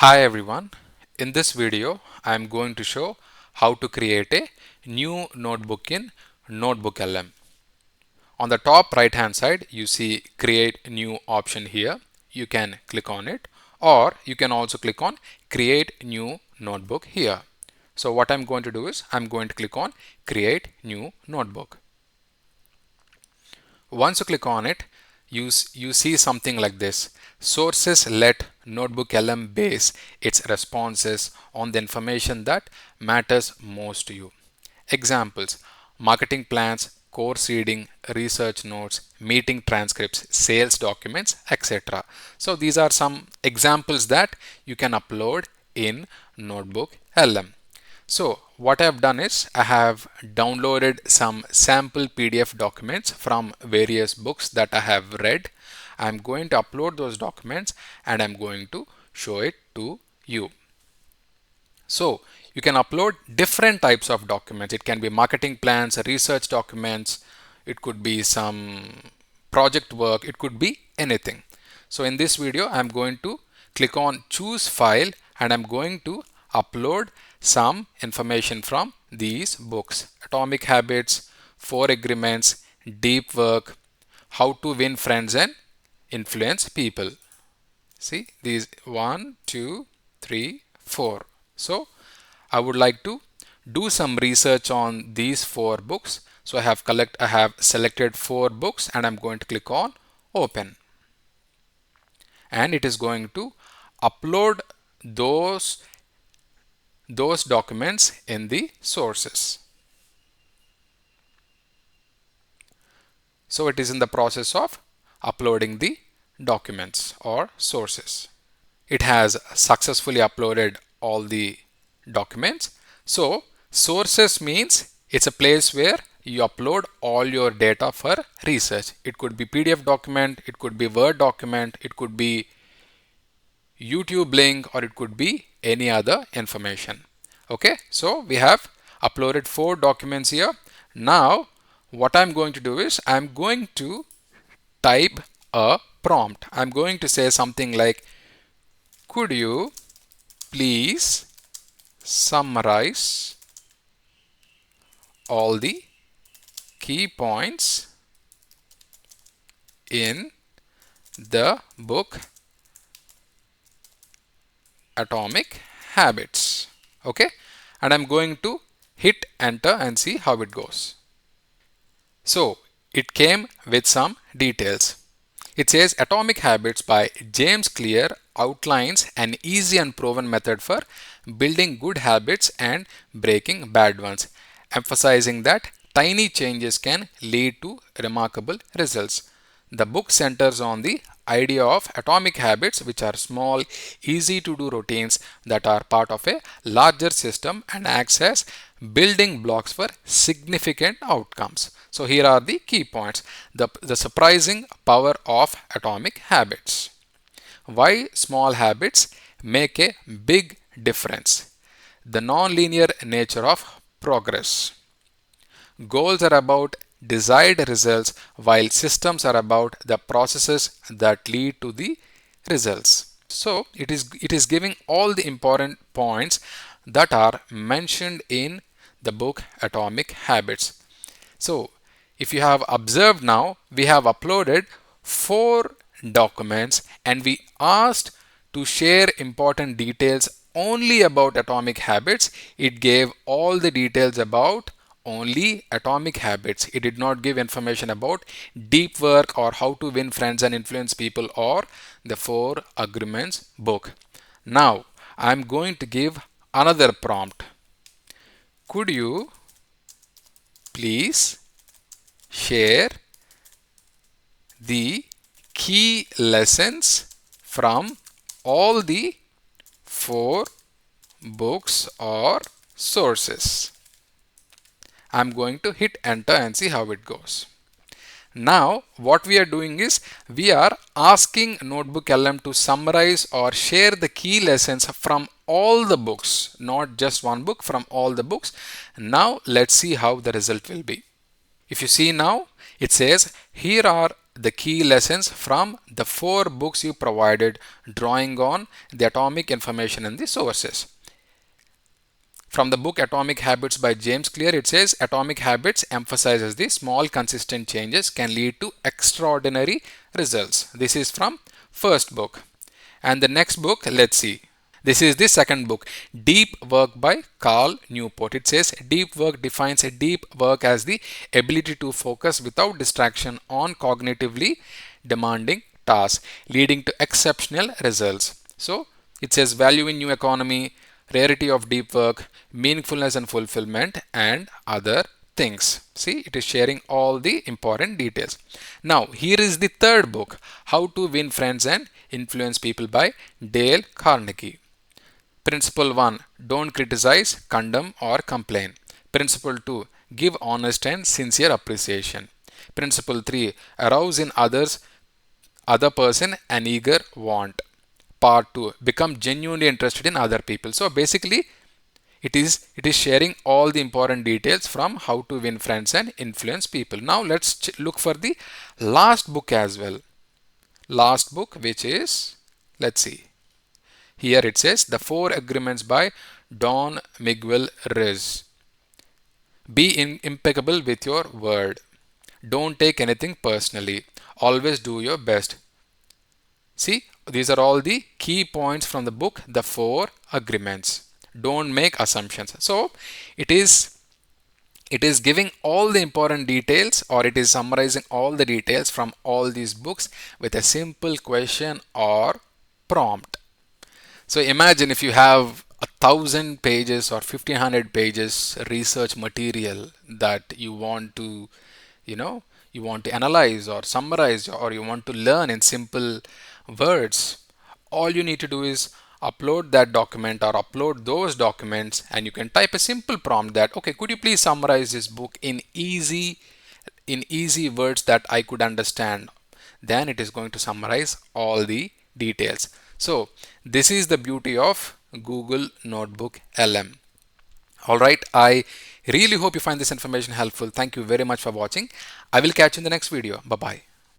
Hi everyone. In this video, I am going to show how to create a new notebook in NotebookLM. On the top right hand side, you see create new option here. You can click on it, or you can also click on create new notebook here. So what I'm going to do is I'm going to click on create new notebook. Once you click on it, you see something like this. Sources let NotebookLM base its responses on the information that matters most to you. Examples: marketing plans, course reading, research notes, meeting transcripts, sales documents, etc. So these are some examples that you can upload in NotebookLM. So what I have done is I have downloaded some sample PDF documents from various books that I have read. I'm going to upload those documents and I'm going to show it to you. So you can upload different types of documents. It can be marketing plans, research documents, it could be some project work, it could be anything. So in this video, I'm going to click on choose file and I'm going to upload some information from these books. Atomic Habits, 4 Agreements, Deep Work, How to Win Friends and Influence People. See these 1, 2, 3, 4. So I would like to do some research on these 4 books. So I have selected 4 books and I'm going to click on open. And it is going to upload those documents in the sources. So it is in the process of uploading the documents or sources. It has successfully uploaded all the documents. So sources means it's a place where you upload all your data for research. It could be PDF document, it could be Word document, it could be YouTube link, or it could be any other information. Okay, so we have uploaded 4 documents here. Now what I'm going to do is I'm going to type a prompt. I'm going to say something like, could you please summarize all the key points in the book Atomic Habits. Okay, and I'm going to hit enter and see how it goes. So it came with some details. It says Atomic Habits by James Clear outlines an easy and proven method for building good habits and breaking bad ones, emphasizing that tiny changes can lead to remarkable results. The book centers on the idea of atomic habits, which are small, easy to do routines that are part of a larger system and acts as building blocks for significant outcomes. So here are the key points. The surprising power of atomic habits. Why small habits make a big difference. The non-linear nature of progress. Goals are about desired results, while systems are about the processes that lead to the results. So it is giving all the important points that are mentioned in the book Atomic Habits. So if you have observed, now we have uploaded 4 documents and we asked to share important details only about atomic habits. It gave all the details about only atomic habits. It did not give information about deep work or how to win friends and influence people or the 4 agreements book. Now I'm going to give another prompt. Could you please share the key lessons from all the 4 books or sources? I'm going to hit enter and see how it goes. Now what we are doing is we are asking NotebookLM to summarize or share the key lessons from all the books, not just one book, from all the books. Now let's see how the result will be. If you see now, it says here are the key lessons from the 4 books you provided, drawing on the atomic information and the sources. From the book Atomic Habits by James Clear, it says Atomic Habits emphasizes the small consistent changes can lead to extraordinary results. This is from first book. And the next book, let's see. This is the second book, Deep Work by Carl Newport. It says deep work defines a deep work as the ability to focus without distraction on cognitively demanding tasks, leading to exceptional results. So it says value in new economy, rarity of deep work, meaningfulness and fulfillment, and other things. See, it is sharing all the important details. Now, here is the third book, How to Win Friends and Influence People by Dale Carnegie. Principle 1. Don't criticize, condemn, or complain. Principle 2. Give honest and sincere appreciation. Principle 3. Arouse in other person an eager want. Part 2. Become genuinely interested in other people. So basically, it is sharing all the important details from How to Win Friends and Influence People. Now let's look for the last book as well. Last book, which is, let's see. Here it says The 4 Agreements by Don Miguel Ruiz. Be impeccable with your word. Don't take anything personally. Always do your best. See, these are all the key points from the book The 4 Agreements. Don't make assumptions. So it is giving all the important details, or it is summarizing all the details from all these books with a simple question or prompt. So imagine if you have 1,000 pages or 1,500 pages research material that you want to, you want to analyze or summarize, or you want to learn in simple words. All you need to do is upload that document or upload those documents, and you can type a simple prompt that, okay, could you please summarize this book in easy words that I could understand. Then it is going to summarize all the details. So this is the beauty of Google Notebook LM. Alright, I really hope you find this information helpful. Thank you very much for watching. I will catch you in the next video. Bye bye.